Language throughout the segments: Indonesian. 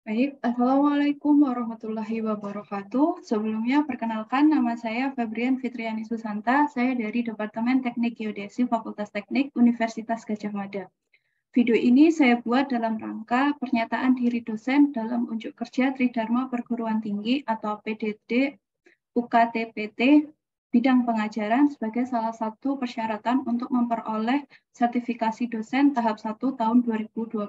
Baik, Assalamualaikum warahmatullahi wabarakatuh. Sebelumnya, perkenalkan nama saya Febrian Fitriani Susanta. Saya dari Departemen Teknik Geodesi Fakultas Teknik Universitas Gadjah Mada. Video ini saya buat dalam rangka pernyataan diri dosen dalam unjuk kerja Tridharma Perguruan Tinggi atau PDT UKTPT bidang pengajaran sebagai salah satu persyaratan untuk memperoleh sertifikasi dosen tahap 1 tahun 2023.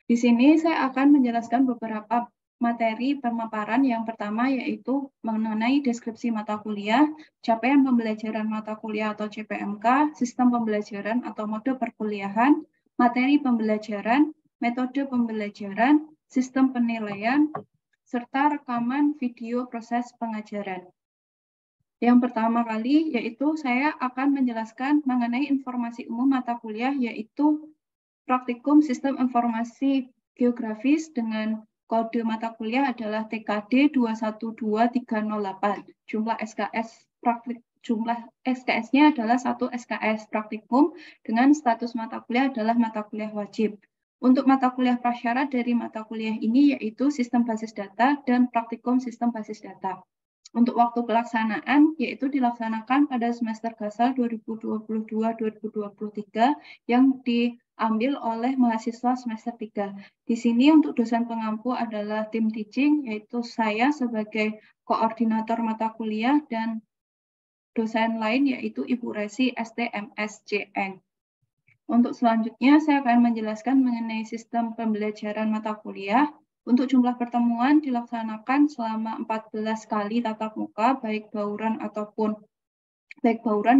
Di sini saya akan menjelaskan beberapa materi pemaparan. Yang pertama yaitu mengenai deskripsi mata kuliah, capaian pembelajaran mata kuliah atau CPMK, sistem pembelajaran atau mode perkuliahan, materi pembelajaran, metode pembelajaran, sistem penilaian, serta rekaman video proses pengajaran. Yang pertama kali yaitu saya akan menjelaskan mengenai informasi umum mata kuliah yaitu Praktikum Sistem Informasi Geografis dengan kode mata kuliah adalah TKD 212308. Jumlah SKS-nya adalah 1 SKS praktikum dengan status mata kuliah adalah mata kuliah wajib. Untuk mata kuliah prasyarat dari mata kuliah ini yaitu Sistem Basis Data dan Praktikum Sistem Basis Data. Untuk waktu pelaksanaan, yaitu dilaksanakan pada semester Gasal 2022-2023 yang diambil oleh mahasiswa semester 3. Di sini untuk dosen pengampu adalah tim teaching, yaitu saya sebagai koordinator mata kuliah dan dosen lain yaitu Ibu Resi STMSJN. Untuk selanjutnya, saya akan menjelaskan mengenai sistem pembelajaran mata kuliah. Untuk jumlah pertemuan dilaksanakan selama 14 kali tatap muka, baik bauran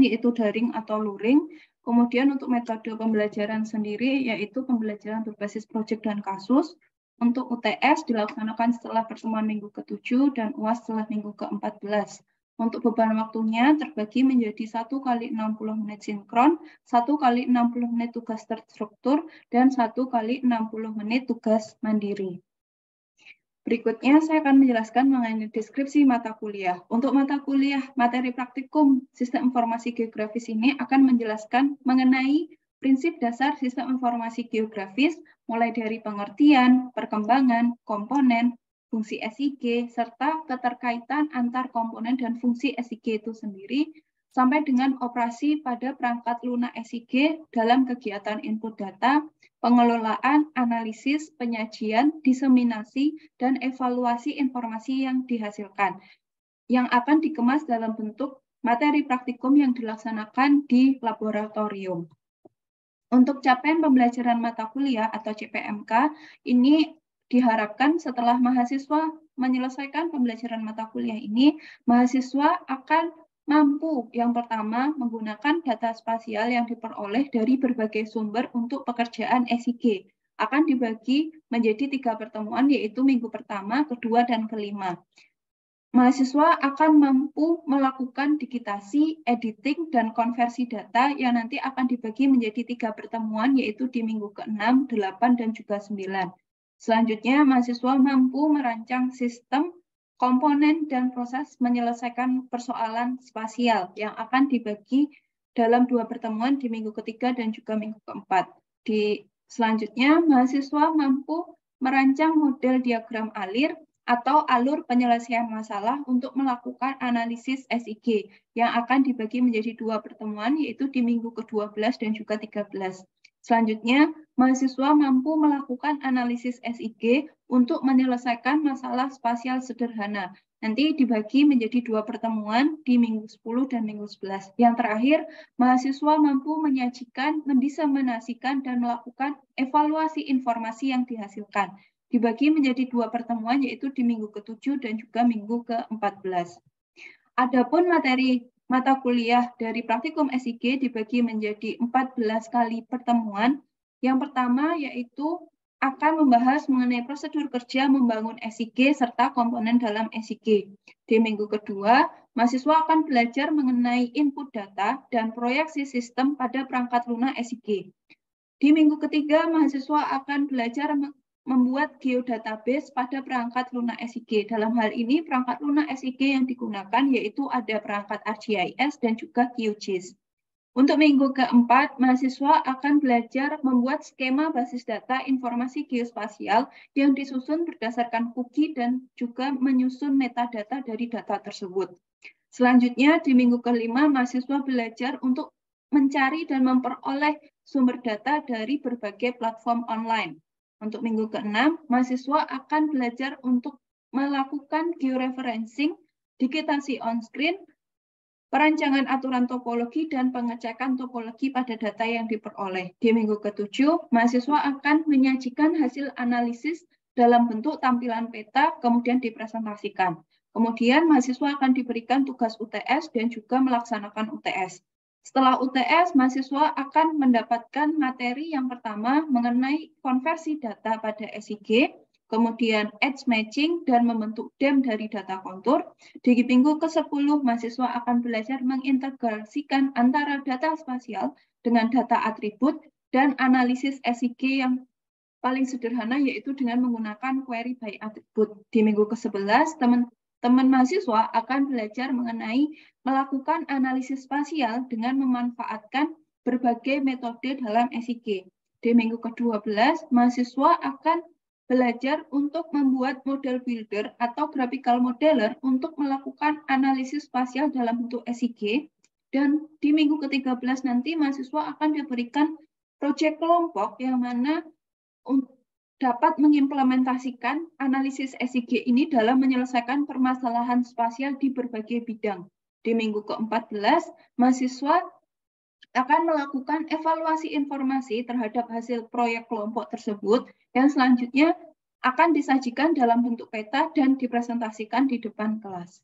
yaitu daring atau luring. Kemudian untuk metode pembelajaran sendiri yaitu pembelajaran berbasis proyek dan kasus. Untuk UTS dilaksanakan setelah pertemuan minggu ke-7 dan UAS setelah minggu ke-14. Untuk beban waktunya terbagi menjadi 1 kali 60 menit sinkron, 1 kali 60 menit tugas terstruktur, dan 1 kali 60 menit tugas mandiri. Berikutnya saya akan menjelaskan mengenai deskripsi mata kuliah. Untuk mata kuliah materi praktikum Sistem Informasi Geografis ini akan menjelaskan mengenai prinsip dasar sistem informasi geografis, mulai dari pengertian, perkembangan, komponen, fungsi SIG, serta keterkaitan antar komponen dan fungsi SIG itu sendiri, sampai dengan operasi pada perangkat lunak SIG dalam kegiatan input data, pengelolaan, analisis, penyajian, diseminasi, dan evaluasi informasi yang dihasilkan, yang akan dikemas dalam bentuk materi praktikum yang dilaksanakan di laboratorium. Untuk capaian pembelajaran mata kuliah atau CPMK, ini diharapkan setelah mahasiswa menyelesaikan pembelajaran mata kuliah ini, mahasiswa akan mampu yang pertama menggunakan data spasial yang diperoleh dari berbagai sumber untuk pekerjaan SIG. Akan dibagi menjadi 3 pertemuan yaitu minggu pertama, kedua, dan kelima. Mahasiswa akan mampu melakukan digitasi, editing, dan konversi data yang nanti akan dibagi menjadi 3 pertemuan yaitu di minggu ke-6, 8, dan juga 9. Selanjutnya, mahasiswa mampu merancang sistem, komponen, dan proses menyelesaikan persoalan spasial yang akan dibagi dalam 2 pertemuan di minggu ketiga dan juga minggu keempat. Selanjutnya, mahasiswa mampu merancang model diagram alir atau alur penyelesaian masalah untuk melakukan analisis SIG yang akan dibagi menjadi 2 pertemuan yaitu di minggu ke-12 dan juga 13. Selanjutnya, mahasiswa mampu melakukan analisis SIG untuk menyelesaikan masalah spasial sederhana. Nanti dibagi menjadi 2 pertemuan di minggu 10 dan minggu 11. Yang terakhir, mahasiswa mampu menyajikan, mendiseminasikan, dan melakukan evaluasi informasi yang dihasilkan. Dibagi menjadi 2 pertemuan yaitu di minggu ke-7 dan juga minggu ke-14. Adapun materi mata kuliah dari praktikum SIG dibagi menjadi 14 kali pertemuan. Yang pertama yaitu akan membahas mengenai prosedur kerja membangun SIG serta komponen dalam SIG. Di minggu kedua, mahasiswa akan belajar mengenai input data dan proyeksi sistem pada perangkat lunak SIG. Di minggu ketiga, mahasiswa akan belajar membuat geodatabase pada perangkat lunak SIG. Dalam hal ini, perangkat lunak SIG yang digunakan yaitu ada perangkat ArcGIS dan juga QGIS. Untuk minggu keempat, mahasiswa akan belajar membuat skema basis data informasi geospasial yang disusun berdasarkan cookie dan juga menyusun metadata dari data tersebut. Selanjutnya, di minggu kelima, mahasiswa belajar untuk mencari dan memperoleh sumber data dari berbagai platform online. Untuk minggu keenam, mahasiswa akan belajar untuk melakukan georeferencing, digitasi on-screen, perancangan aturan topologi, dan pengecekan topologi pada data yang diperoleh. Di minggu ketujuh, mahasiswa akan menyajikan hasil analisis dalam bentuk tampilan peta, kemudian dipresentasikan. Kemudian, mahasiswa akan diberikan tugas UTS dan juga melaksanakan UTS. Setelah UTS, mahasiswa akan mendapatkan materi yang pertama mengenai konversi data pada SIG, kemudian edge matching dan membentuk DEM dari data kontur. Di minggu ke-10, mahasiswa akan belajar mengintegrasikan antara data spasial dengan data atribut dan analisis SIG yang paling sederhana yaitu dengan menggunakan query by attribute. Di minggu ke-11, teman-teman mahasiswa akan belajar mengenai melakukan analisis spasial dengan memanfaatkan berbagai metode dalam SIG. Di minggu ke-12, mahasiswa akan belajar untuk membuat model builder atau graphical modeler untuk melakukan analisis spasial dalam bentuk SIG. Dan di minggu ke-13 nanti mahasiswa akan diberikan proyek kelompok yang mana dapat mengimplementasikan analisis SIG ini dalam menyelesaikan permasalahan spasial di berbagai bidang. Di minggu ke-14, mahasiswa akan melakukan evaluasi informasi terhadap hasil proyek kelompok tersebut yang selanjutnya akan disajikan dalam bentuk peta dan dipresentasikan di depan kelas.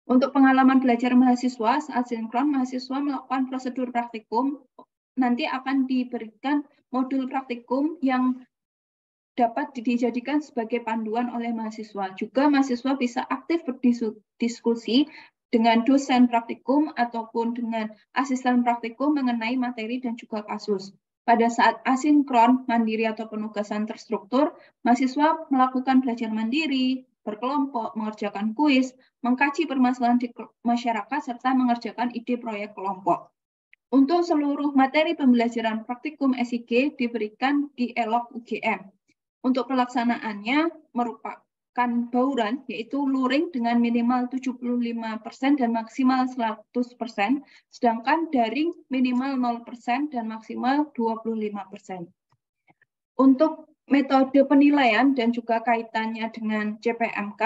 Untuk pengalaman belajar mahasiswa saat sinkron, mahasiswa melakukan prosedur praktikum, nanti akan diberikan modul praktikum yang dapat dijadikan sebagai panduan oleh mahasiswa. Juga mahasiswa bisa aktif berdiskusi dengan dosen praktikum ataupun dengan asisten praktikum mengenai materi dan juga kasus. Pada saat asinkron, mandiri atau penugasan terstruktur, mahasiswa melakukan belajar mandiri, berkelompok, mengerjakan kuis, mengkaji permasalahan di masyarakat, serta mengerjakan ide proyek kelompok. Untuk seluruh materi pembelajaran praktikum SIG diberikan di ELOK UGM. Untuk pelaksanaannya merupakan bauran, yaitu luring dengan minimal 75% dan maksimal 100%, sedangkan daring minimal 0% dan maksimal 25%. Untuk metode penilaian dan juga kaitannya dengan CPMK,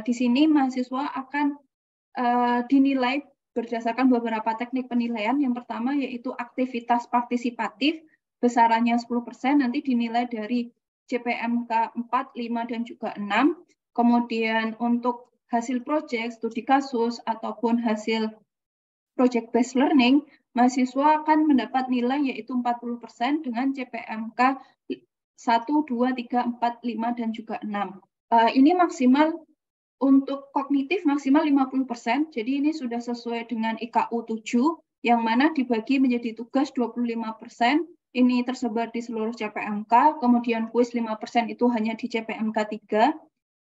di sini mahasiswa akan dinilai berdasarkan beberapa teknik penilaian. Yang pertama yaitu aktivitas partisipatif, besarannya 10%, nanti dinilai dari CPMK 4, 5, dan juga 6. Kemudian untuk hasil proyek, studi kasus, ataupun hasil project based learning, mahasiswa akan mendapat nilai yaitu 40% dengan CPMK 1, 2, 3, 4, 5, dan juga 6. Ini maksimal untuk kognitif maksimal 50%, jadi ini sudah sesuai dengan IKU 7, yang mana dibagi menjadi tugas 25%, ini tersebar di seluruh CPMK, kemudian kuis 5% itu hanya di CPMK 3,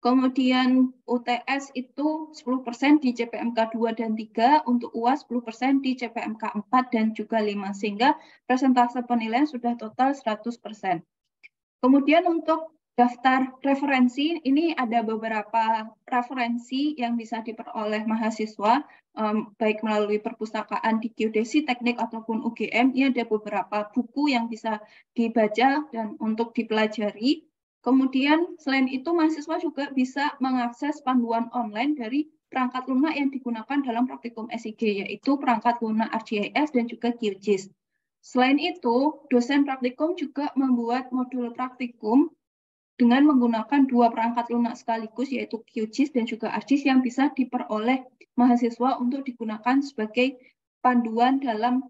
kemudian UTS itu 10% di CPMK 2 dan 3, untuk UAS 10% di CPMK 4 dan juga 5, sehingga persentase penilaian sudah total 100%. Kemudian untuk daftar referensi, ini ada beberapa referensi yang bisa diperoleh mahasiswa, baik melalui perpustakaan di Geodesi Teknik ataupun UGM. Ini ada beberapa buku yang bisa dibaca dan untuk dipelajari. Kemudian selain itu mahasiswa juga bisa mengakses panduan online dari perangkat lunak yang digunakan dalam praktikum SIG, yaitu perangkat lunak ArcGIS dan juga GeoGIS. Selain itu, dosen praktikum juga membuat modul praktikum dengan menggunakan dua perangkat lunak sekaligus, yaitu QGIS dan juga ArcGIS, yang bisa diperoleh mahasiswa untuk digunakan sebagai panduan dalam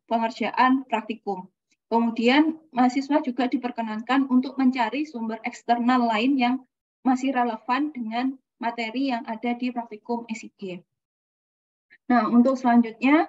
pengerjaan praktikum. Kemudian mahasiswa juga diperkenankan untuk mencari sumber eksternal lain yang masih relevan dengan materi yang ada di praktikum SIG. Nah, untuk selanjutnya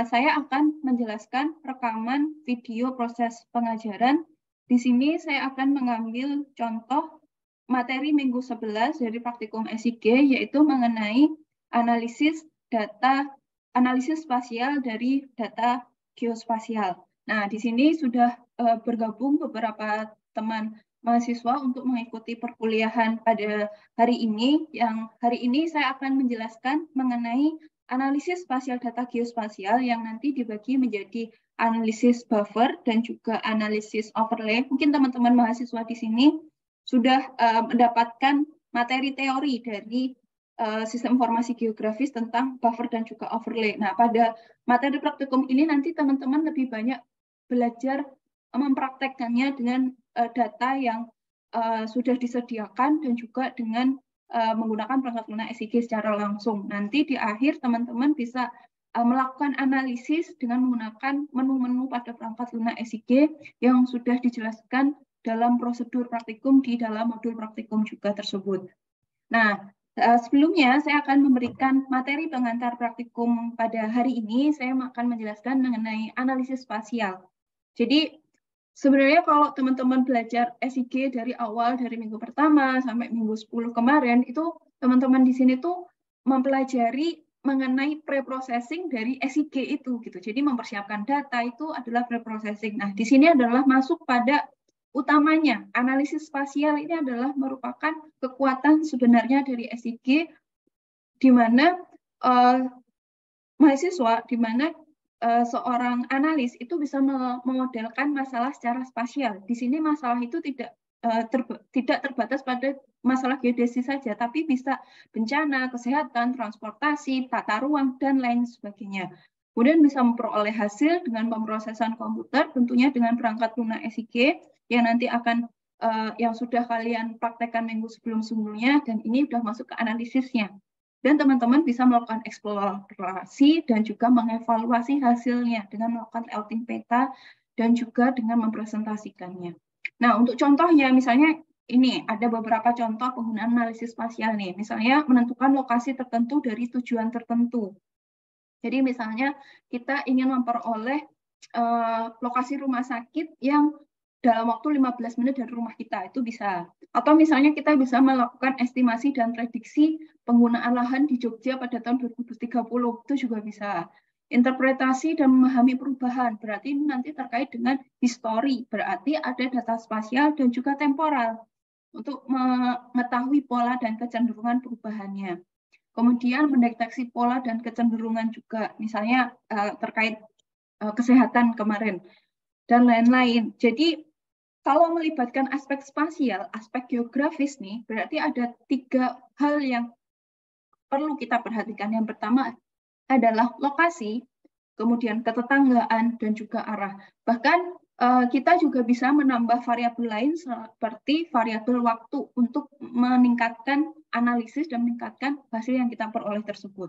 saya akan menjelaskan rekaman video proses pengajaran. Di sini saya akan mengambil contoh materi minggu 11 dari praktikum SIG, yaitu mengenai analisis data analisis spasial dari data geospasial. Nah, di sini sudah bergabung beberapa teman mahasiswa untuk mengikuti perkuliahan pada hari ini. Yang hari ini saya akan menjelaskan mengenai analisis spasial data geospasial yang nanti dibagi menjadi analisis buffer dan juga analisis overlay. Mungkin teman-teman mahasiswa di sini sudah mendapatkan materi teori dari sistem informasi geografis tentang buffer dan juga overlay. Nah, pada materi praktikum ini nanti teman-teman lebih banyak belajar mempraktekkannya dengan data yang sudah disediakan dan juga dengan menggunakan perangkat lunak SIG secara langsung. Nanti di akhir teman-teman bisa melakukan analisis dengan menggunakan menu-menu pada perangkat lunak SIG yang sudah dijelaskan dalam prosedur praktikum di dalam modul praktikum juga tersebut. Nah, sebelumnya saya akan memberikan materi pengantar praktikum pada hari ini. Saya akan menjelaskan mengenai analisis spasial. Jadi sebenarnya kalau teman-teman belajar SIG dari awal, dari minggu pertama sampai minggu 10 kemarin, itu teman-teman di sini tuh mempelajari mengenai preprocessing dari SIG itu gitu. Jadi mempersiapkan data itu adalah preprocessing. Nah, di sini adalah masuk pada utamanya. Analisis spasial ini adalah merupakan kekuatan sebenarnya dari SIG di mana mahasiswa, di mana seorang analis itu bisa memodelkan masalah secara spasial. Di sini masalah itu tidak terbatas pada masalah geodesi saja, tapi bisa bencana, kesehatan, transportasi, tata ruang, dan lain sebagainya. Kemudian bisa memperoleh hasil dengan pemrosesan komputer, tentunya dengan perangkat lunak SIG, yang nanti akan yang sudah kalian praktekkan minggu sebelum-sebelumnya, dan ini sudah masuk ke analisisnya. Dan teman-teman bisa melakukan eksplorasi dan juga mengevaluasi hasilnya dengan melakukan routing peta dan juga dengan mempresentasikannya. Nah, untuk contohnya, misalnya ini ada beberapa contoh penggunaan analisis spasial nih. Misalnya menentukan lokasi tertentu dari tujuan tertentu. Jadi misalnya kita ingin memperoleh lokasi rumah sakit yang dalam waktu 15 menit dari rumah kita, itu bisa. Atau misalnya kita bisa melakukan estimasi dan prediksi penggunaan lahan di Jogja pada tahun 2030, itu juga bisa. Interpretasi dan memahami perubahan, berarti ini nanti terkait dengan histori, berarti ada data spasial dan juga temporal untuk mengetahui pola dan kecenderungan perubahannya. Kemudian mendeteksi pola dan kecenderungan juga, misalnya terkait kesehatan kemarin, dan lain-lain. Jadi kalau melibatkan aspek spasial, aspek geografis nih, berarti ada 3 hal yang perlu kita perhatikan. Yang pertama adalah lokasi, kemudian ketetanggaan, dan juga arah. Bahkan kita juga bisa menambah variabel lain seperti variabel waktu untuk meningkatkan analisis dan meningkatkan hasil yang kita peroleh tersebut.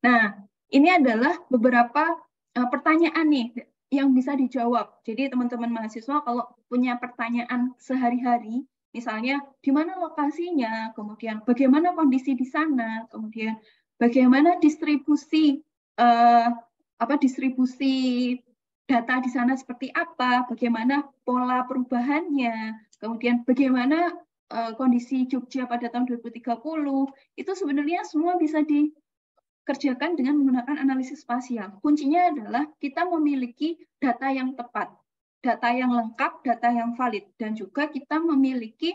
Nah, ini adalah beberapa pertanyaan nih yang bisa dijawab. Jadi teman-teman mahasiswa kalau punya pertanyaan sehari-hari, misalnya di mana lokasinya, kemudian bagaimana kondisi di sana, kemudian bagaimana distribusi distribusi data di sana seperti apa, bagaimana pola perubahannya, kemudian bagaimana kondisi Jogja pada tahun 2030, itu sebenarnya semua bisa dikerjakan dengan menggunakan analisis spasial. Kuncinya adalah kita memiliki data yang tepat, data yang lengkap, data yang valid, dan juga kita memiliki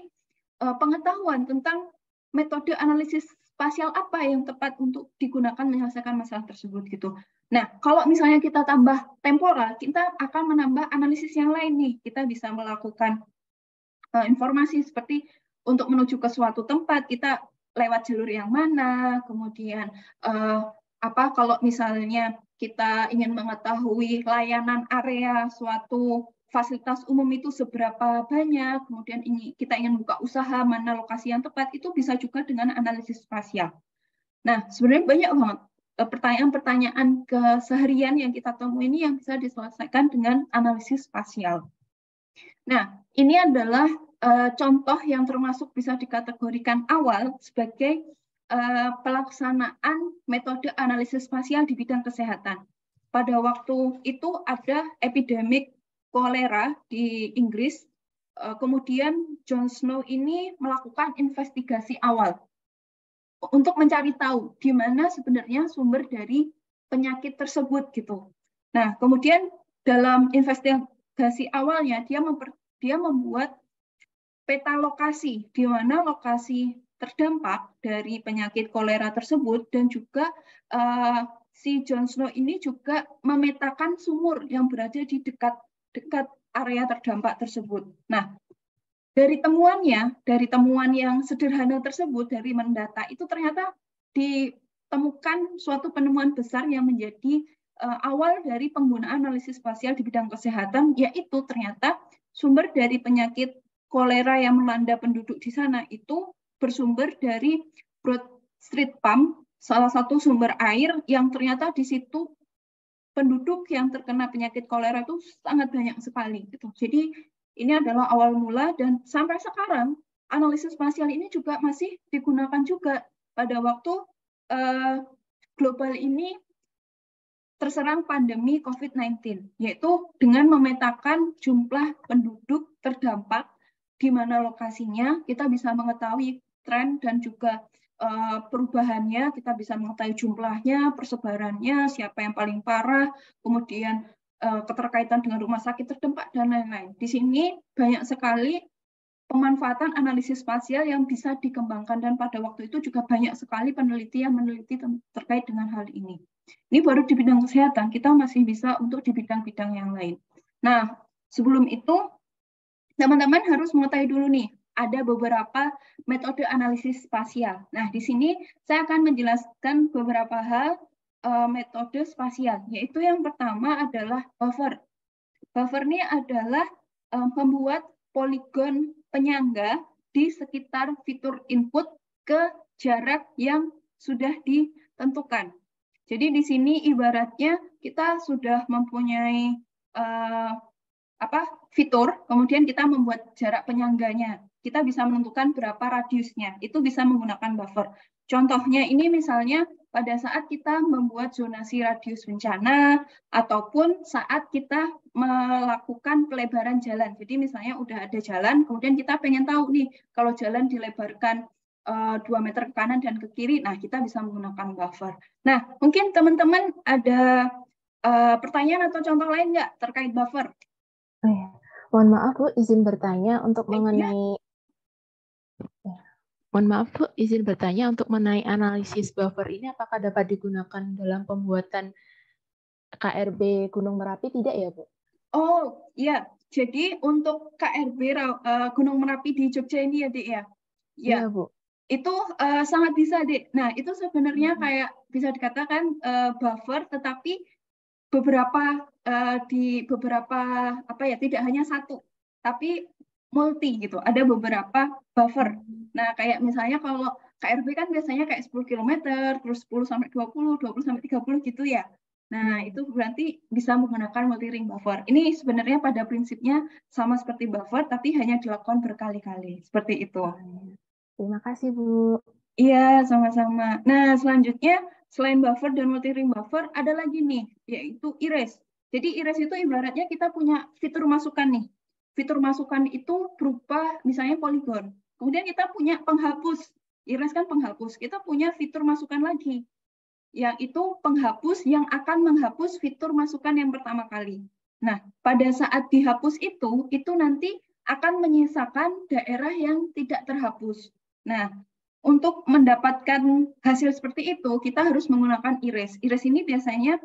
pengetahuan tentang metode analisis spasial apa yang tepat untuk digunakan menyelesaikan masalah tersebut gitu. Nah, kalau misalnya kita tambah temporal, kita akan menambah analisis yang lain nih. Kita bisa melakukan informasi seperti untuk menuju ke suatu tempat, kita lewat jalur yang mana, kemudian kalau misalnya kita ingin mengetahui layanan area suatu fasilitas umum itu seberapa banyak, kemudian kita ingin buka usaha, mana lokasi yang tepat, itu bisa juga dengan analisis spasial. Nah, sebenarnya banyak banget pertanyaan-pertanyaan keseharian yang kita temui ini yang bisa diselesaikan dengan analisis spasial. Nah, ini adalah contoh yang termasuk bisa dikategorikan awal sebagai pelaksanaan metode analisis spasial di bidang kesehatan. Pada waktu itu ada epidemik kolera di Inggris, kemudian John Snow ini melakukan investigasi awal untuk mencari tahu di mana sebenarnya sumber dari penyakit tersebut gitu. Nah, kemudian dalam investigasi awalnya dia membuat peta lokasi di mana lokasi terdampak dari penyakit kolera tersebut, dan juga si John Snow ini juga memetakan sumur yang berada di dekat area terdampak tersebut. Nah, dari temuan yang sederhana tersebut, dari mendata itu ternyata ditemukan suatu penemuan besar yang menjadi awal dari penggunaan analisis spasial di bidang kesehatan, yaitu ternyata sumber dari penyakit kolera yang melanda penduduk di sana itu bersumber dari Broad Street Pump, salah satu sumber air yang ternyata di situ penduduk yang terkena penyakit kolera itu sangat banyak sekali gitu. Jadi ini adalah awal mula, dan sampai sekarang analisis spasial ini juga masih digunakan juga pada waktu global ini terserang pandemi COVID-19, yaitu dengan memetakan jumlah penduduk terdampak, di mana lokasinya, kita bisa mengetahui tren dan juga perubahannya, kita bisa mengetahui jumlahnya, persebarannya, siapa yang paling parah, kemudian keterkaitan dengan rumah sakit terdampak, dan lain-lain. Di sini banyak sekali pemanfaatan analisis spasial yang bisa dikembangkan, dan pada waktu itu juga banyak sekali peneliti yang meneliti terkait dengan hal ini. Ini baru di bidang kesehatan, kita masih bisa untuk di bidang-bidang yang lain. Nah, sebelum itu, teman-teman harus mengetahui dulu nih, ada beberapa metode analisis spasial. Nah, di sini saya akan menjelaskan beberapa hal metode spasial, yaitu yang pertama adalah buffer. Buffer ini adalah membuat poligon penyangga di sekitar fitur input ke jarak yang sudah ditentukan. Jadi di sini ibaratnya kita sudah mempunyai fitur, kemudian kita membuat jarak penyangganya. Kita bisa menentukan berapa radiusnya, itu bisa menggunakan buffer. Contohnya ini misalnya pada saat kita membuat zonasi radius bencana, ataupun saat kita melakukan pelebaran jalan. Jadi misalnya udah ada jalan, kemudian kita pengen tahu nih, kalau jalan dilebarkan 2 meter ke kanan dan ke kiri, nah kita bisa menggunakan buffer. Nah, mungkin teman-teman ada pertanyaan atau contoh lain nggak terkait buffer? Oh ya. Mohon maaf Bu, izin bertanya untuk mengenai Mohon maaf Bu, izin bertanya untuk mengenai analisis buffer ini, apakah dapat digunakan dalam pembuatan KRB Gunung Merapi, tidak ya Bu? Oh ya, jadi untuk KRB Gunung Merapi di Jogja ini ya Dek ya? Ya, Iya Bu. itu sangat bisa Dek. Nah, itu sebenarnya kayak bisa dikatakan buffer, tetapi di beberapa tidak hanya satu, tapi multi gitu. Ada beberapa buffer. Nah, kayak misalnya kalau KRB kan biasanya kayak 10 km, terus 10 sampai 20, 20 sampai 30 gitu ya. Nah, itu berarti bisa menggunakan multi-ring buffer. Ini sebenarnya pada prinsipnya sama seperti buffer, tapi hanya dilakukan berkali-kali. Seperti itu. Terima kasih Bu. Iya, sama-sama. Nah, selanjutnya selain buffer dan multi-ring buffer, ada lagi nih, yaitu erase. Jadi erase itu ibaratnya kita punya fitur masukan nih. Fitur masukan itu berupa misalnya poligon. Kemudian kita punya penghapus. Erase kan penghapus. Kita punya fitur masukan lagi, yang itu penghapus yang akan menghapus fitur masukan yang pertama kali. Nah, pada saat dihapus itu nanti akan menyisakan daerah yang tidak terhapus. Nah, untuk mendapatkan hasil seperti itu, kita harus menggunakan erase. Erase ini biasanya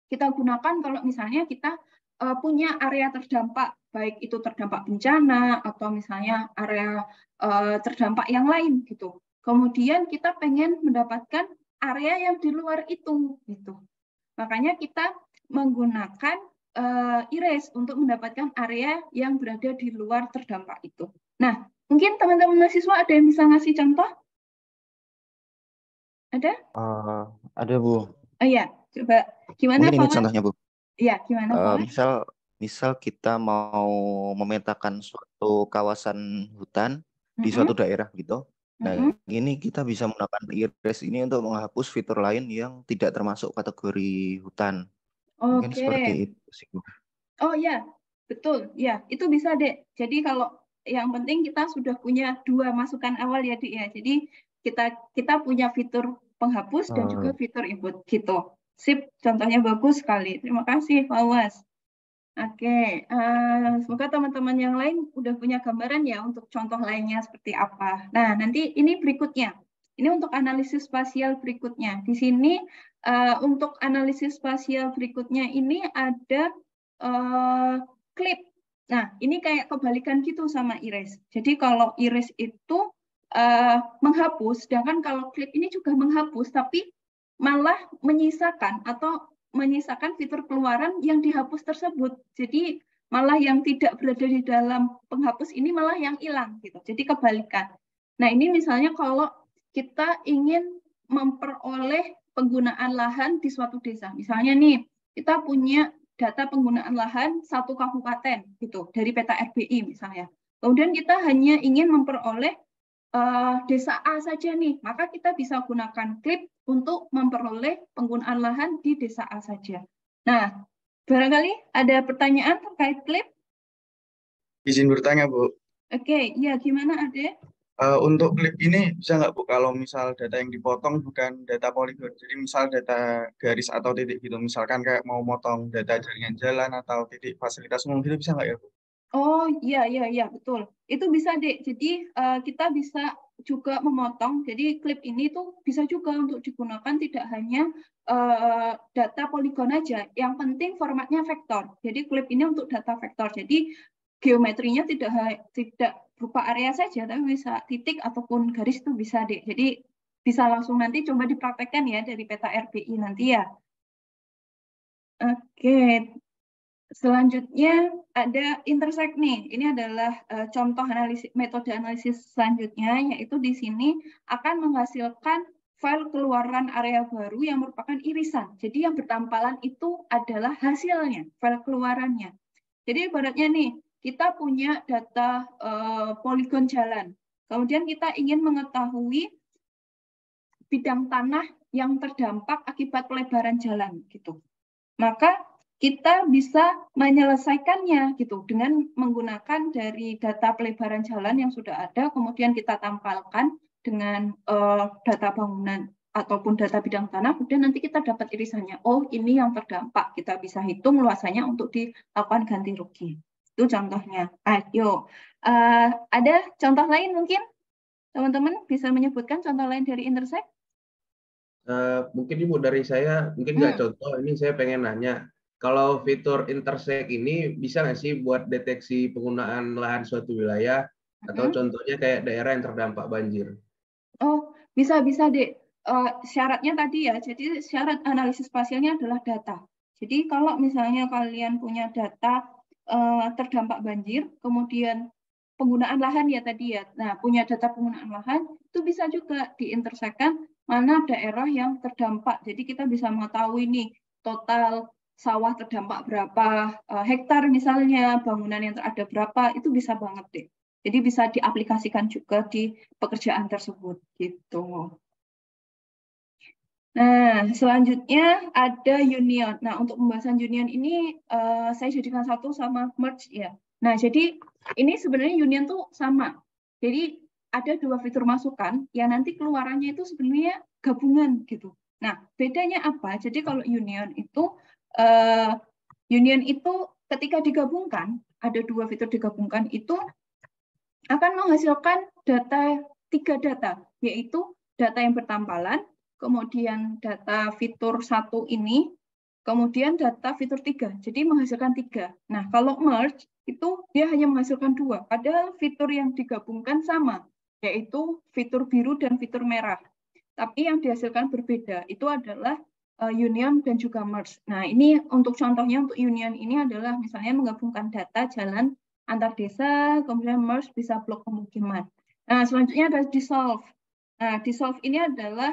kita gunakan kalau misalnya kita punya area terdampak, baik itu terdampak bencana atau misalnya area terdampak yang lain gitu. Kemudian kita pengen mendapatkan area yang di luar itu gitu. Makanya kita menggunakan erase untuk mendapatkan area yang berada di luar terdampak itu. Nah, mungkin teman-teman mahasiswa ada yang bisa ngasih contoh? Ada? Ada Bu. Oh iya, coba gimana Mungkin ini Pawan? contohnya Bu. Iya, gimana Pawan? Misal kita mau memetakan suatu kawasan hutan di suatu daerah gitu. Nah, ini kita bisa menggunakan erase ini untuk menghapus fitur lain yang tidak termasuk kategori hutan. Mungkin seperti itu sih Bu. Oh ya, betul. Ya, itu bisa Dek. Jadi kalau yang penting kita sudah punya 2 masukan awal ya Dek ya. Jadi kita punya fitur penghapus dan juga fitur input gitu. Sip, contohnya bagus sekali. Terima kasih, Pak Was. Oke, semoga teman-teman yang lain udah punya gambaran ya untuk contoh lainnya seperti apa. Nah, nanti ini berikutnya. Ini untuk analisis spasial berikutnya. Di sini untuk analisis spasial berikutnya ini ada klip. Nah, ini kayak kebalikan gitu sama iris. Jadi kalau iris itu menghapus, sedangkan kalau klip ini juga menghapus, tapi malah menyisakan fitur keluaran yang dihapus tersebut. Jadi malah yang tidak berada di dalam penghapus ini malah yang hilang gitu. Jadi kebalikan. Nah, ini misalnya kalau kita ingin memperoleh penggunaan lahan di suatu desa. Misalnya nih, kita punya data penggunaan lahan satu kabupaten gitu dari peta RBI misalnya. Kemudian kita hanya ingin memperoleh desa A saja nih, maka kita bisa gunakan klip untuk memperoleh penggunaan lahan di desa A saja. Nah, barangkali ada pertanyaan terkait klip? Izin bertanya, Bu. Oke, ya gimana Ade? Untuk klip ini bisa nggak, Bu, kalau misal data yang dipotong bukan data poligon, jadi misal data garis atau titik gitu, misalkan kayak mau motong data jaringan jalan atau titik fasilitas umum gitu, bisa nggak ya, Bu? Oh iya betul. Itu bisa Dek. Jadi kita bisa juga memotong. Jadi klip ini tuh bisa juga untuk digunakan tidak hanya data poligon aja. Yang penting formatnya vektor. Jadi klip ini untuk data vektor. Jadi geometrinya tidak berupa area saja, tapi bisa titik ataupun garis itu bisa Dek. Jadi bisa langsung nanti coba dipraktekkan ya dari peta RBI nanti ya. Oke. Selanjutnya ada intersect nih. Ini adalah contoh metode analisis selanjutnya, yaitu di sini akan menghasilkan file keluaran area baru yang merupakan irisan. Jadi yang bertampalan itu adalah hasilnya, file keluarannya. Jadi ibaratnya nih, kita punya data poligon jalan. Kemudian kita ingin mengetahui bidang tanah yang terdampak akibat pelebaran jalan gitu. Maka kita bisa menyelesaikannya gitu dengan menggunakan dari data pelebaran jalan yang sudah ada, kemudian kita tampalkan dengan data bangunan ataupun data bidang tanah, kemudian nanti kita dapat irisannya. Oh, ini yang terdampak. Kita bisa hitung luasannya untuk dilakukan ganti rugi. Itu contohnya. Ayo, ada contoh lain mungkin? Teman-teman bisa menyebutkan contoh lain dari intersect? Mungkin Ibu dari saya, mungkin nggak contoh, ini saya pengen nanya, kalau fitur intersect ini bisa nggak sih buat deteksi penggunaan lahan suatu wilayah, atau contohnya kayak daerah yang terdampak banjir? Oh, bisa Dek. Syaratnya tadi ya, jadi syarat analisis spasialnya adalah data. Jadi kalau misalnya kalian punya data terdampak banjir, kemudian penggunaan lahan ya tadi ya, nah punya data penggunaan lahan, itu bisa juga diintersekkan mana daerah yang terdampak. Jadi kita bisa mengetahui nih total sawah terdampak berapa hektar misalnya, bangunan yang ada berapa, itu bisa banget deh. Jadi bisa diaplikasikan juga di pekerjaan tersebut gitu. Nah, selanjutnya ada union. Nah, untuk pembahasan union ini saya jadikan satu sama merge ya. Nah, jadi ini sebenarnya union tuh sama. Jadi ada dua fitur masukan yang nanti keluarannya itu sebenarnya gabungan gitu. Nah, bedanya apa? Jadi kalau union itu ketika digabungkan, ada dua fitur digabungkan itu akan menghasilkan tiga data, yaitu data yang bertampalan, kemudian data fitur 1 ini, kemudian data fitur 3. Jadi menghasilkan 3. Nah, kalau merge itu dia hanya menghasilkan 2, padahal fitur yang digabungkan sama, yaitu fitur biru dan fitur merah. Tapi yang dihasilkan berbeda, itu adalah union dan juga merge. Nah, ini untuk contohnya untuk union ini adalah misalnya menggabungkan data jalan antar desa, kemudian merge bisa blok pemukiman. Nah, selanjutnya ada dissolve. Nah, dissolve ini adalah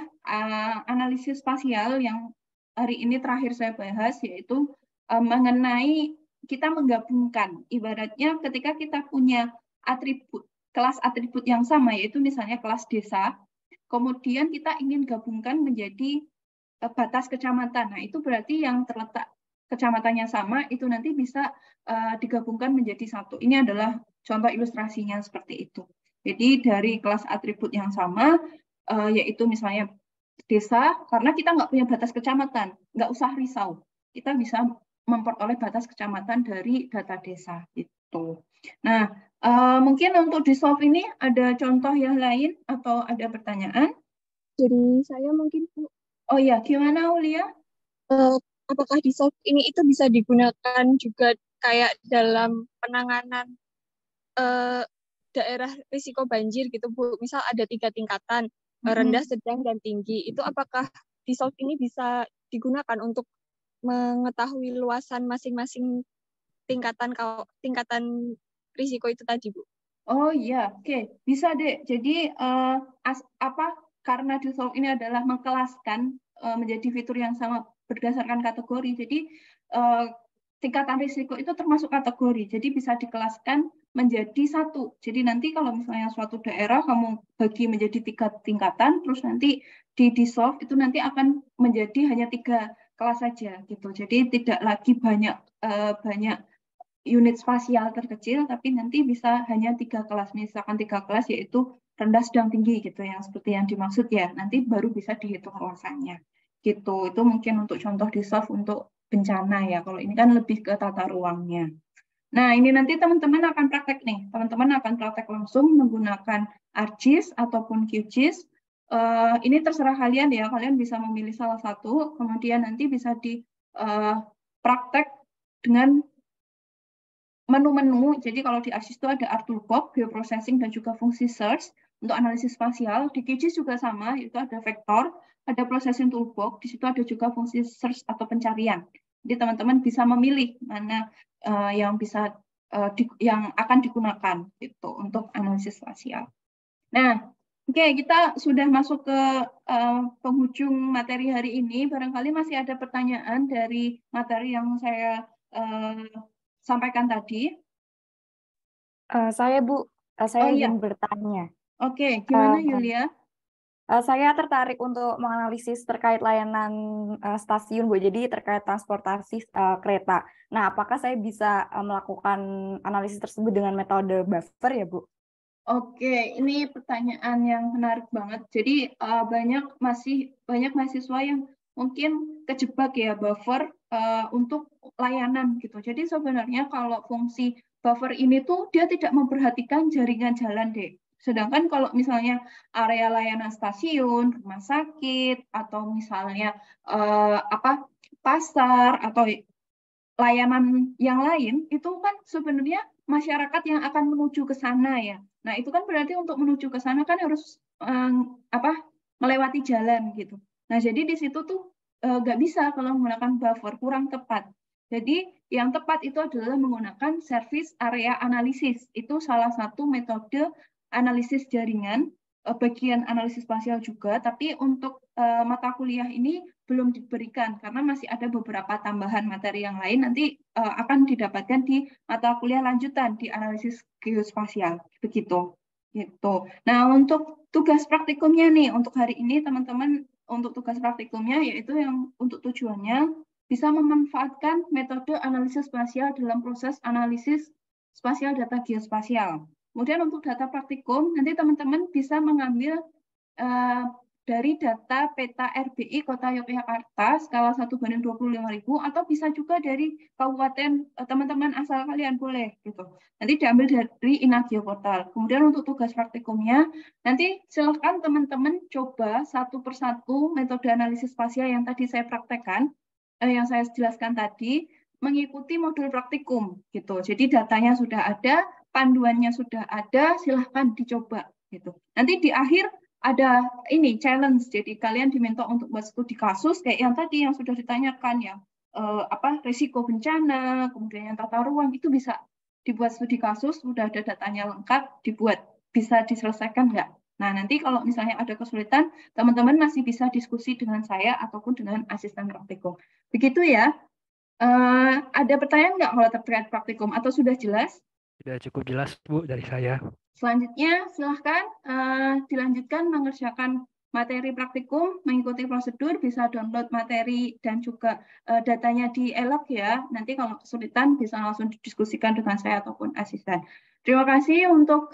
analisis spasial yang hari ini terakhir saya bahas, yaitu mengenai kita menggabungkan. Ibaratnya ketika kita punya kelas atribut yang sama, yaitu misalnya kelas desa, kemudian kita ingin gabungkan menjadi batas kecamatan. Nah, itu berarti yang terletak kecamatannya sama, itu nanti bisa digabungkan menjadi satu. Ini adalah contoh ilustrasinya seperti itu. Jadi dari kelas atribut yang sama, yaitu misalnya desa, karena kita nggak punya batas kecamatan, nggak usah risau. Kita bisa memperoleh batas kecamatan dari data desa itu. Nah, mungkin untuk di solve ini ada contoh yang lain atau ada pertanyaan? Jadi saya mungkin Bu, Oh ya, gimana Ulia? apakah di solve ini itu bisa digunakan juga kayak dalam penanganan daerah risiko banjir gitu Bu? Misal ada 3 tingkatan, rendah, sedang, dan tinggi. Itu apakah di solve ini bisa digunakan untuk mengetahui luasan masing-masing tingkatan risiko itu tadi Bu? Oh iya, oke, bisa deh. Jadi karena di solve ini adalah mengkelaskan menjadi fitur yang sama berdasarkan kategori. Jadi tingkatan risiko itu termasuk kategori. Jadi bisa dikelaskan menjadi satu. Jadi nanti kalau misalnya suatu daerah kamu bagi menjadi 3 tingkatan, terus nanti di solve itu nanti akan menjadi hanya 3 kelas saja gitu. Jadi tidak lagi banyak unit spasial terkecil, tapi nanti bisa hanya 3 kelas. Misalkan 3 kelas yaitu rendah, sedang, tinggi gitu, yang seperti yang dimaksud ya. Nanti baru bisa dihitung luasannya. Gitu. Itu mungkin untuk contoh di solve untuk bencana ya. Kalau ini kan lebih ke tata ruangnya. Nah, ini nanti teman-teman akan praktek nih. Teman-teman akan praktek langsung menggunakan ArcGIS ataupun QGIS. Ini terserah kalian ya. Kalian bisa memilih salah satu, kemudian nanti bisa dipraktek dengan menu-menu. Jadi kalau di ArcGIS itu ada Art Toolbox, Bioprocessing, dan juga fungsi Search untuk analisis spasial. Di QGIS juga sama, itu ada vektor, ada Processing Toolbox, di situ ada juga fungsi Search atau pencarian. Jadi teman-teman bisa memilih mana yang akan digunakan gitu untuk analisis spasial. Nah, oke, kita sudah masuk ke penghujung materi hari ini. Barangkali masih ada pertanyaan dari materi yang saya sampaikan tadi. Saya Bu, saya ingin bertanya. Oke, gimana Yulia? Saya tertarik untuk menganalisis terkait layanan stasiun Bu, jadi terkait transportasi kereta. Nah, apakah saya bisa melakukan analisis tersebut dengan metode buffer ya Bu? Oke, ini pertanyaan yang menarik banget. Jadi banyak mahasiswa yang mungkin kejebak ya buffer untuk layanan gitu. Jadi sebenarnya kalau fungsi buffer ini tuh dia tidak memperhatikan jaringan jalan deh. Sedangkan kalau misalnya area layanan stasiun, rumah sakit, atau misalnya pasar atau layanan yang lain, itu kan sebenarnya masyarakat yang akan menuju ke sana ya. Nah itu kan berarti untuk menuju ke sana kan harus melewati jalan gitu. Nah jadi di situ tuh nggak bisa kalau menggunakan buffer, kurang tepat. Jadi yang tepat itu adalah menggunakan service area analisis. Itu salah satu metode analisis jaringan, bagian analisis spasial juga, tapi untuk mata kuliah ini belum diberikan karena masih ada beberapa tambahan materi yang lain nanti akan didapatkan di mata kuliah lanjutan di analisis geospasial begitu. Gitu. Nah, untuk tugas praktikumnya nih untuk hari ini teman-teman untuk tugas praktikumnya yaitu yang untuk tujuannya bisa memanfaatkan metode analisis spasial dalam proses analisis spasial data geospasial. Kemudian untuk data praktikum, nanti teman-teman bisa mengambil dari data peta RBI Kota Yogyakarta skala 1:25.000 atau bisa juga dari kabupaten teman-teman asal kalian boleh gitu. Nanti diambil dari Inagio Portal. Kemudian untuk tugas praktikumnya, nanti silakan teman-teman coba satu persatu metode analisis spasial yang tadi saya praktekkan, yang saya jelaskan tadi, mengikuti modul praktikum gitu. Jadi datanya sudah ada, panduannya sudah ada, silahkan dicoba gitu. Nanti di akhir ada ini challenge, jadi kalian diminta untuk buat studi kasus kayak yang tadi yang sudah ditanyakan ya, risiko bencana, kemudian yang tata ruang itu bisa dibuat studi kasus, sudah ada datanya lengkap, dibuat bisa diselesaikan nggak? Nah nanti kalau misalnya ada kesulitan, teman-teman masih bisa diskusi dengan saya ataupun dengan asisten praktikum. Begitu ya. Ada pertanyaan nggak kalau terkait praktikum atau sudah jelas? Sudah cukup jelas Bu dari saya. Selanjutnya silahkan dilanjutkan mengerjakan materi praktikum, mengikuti prosedur, bisa download materi dan juga datanya di e-log ya. Nanti kalau kesulitan bisa langsung didiskusikan dengan saya ataupun asisten. Terima kasih untuk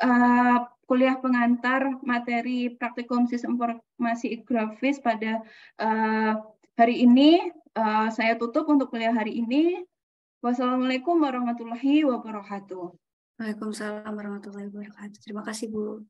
kuliah pengantar materi praktikum sistem informasi grafis pada hari ini. Saya tutup untuk kuliah hari ini. Wassalamualaikum warahmatullahi wabarakatuh. Waalaikumsalam warahmatullahi wabarakatuh. Terima kasih, Bu.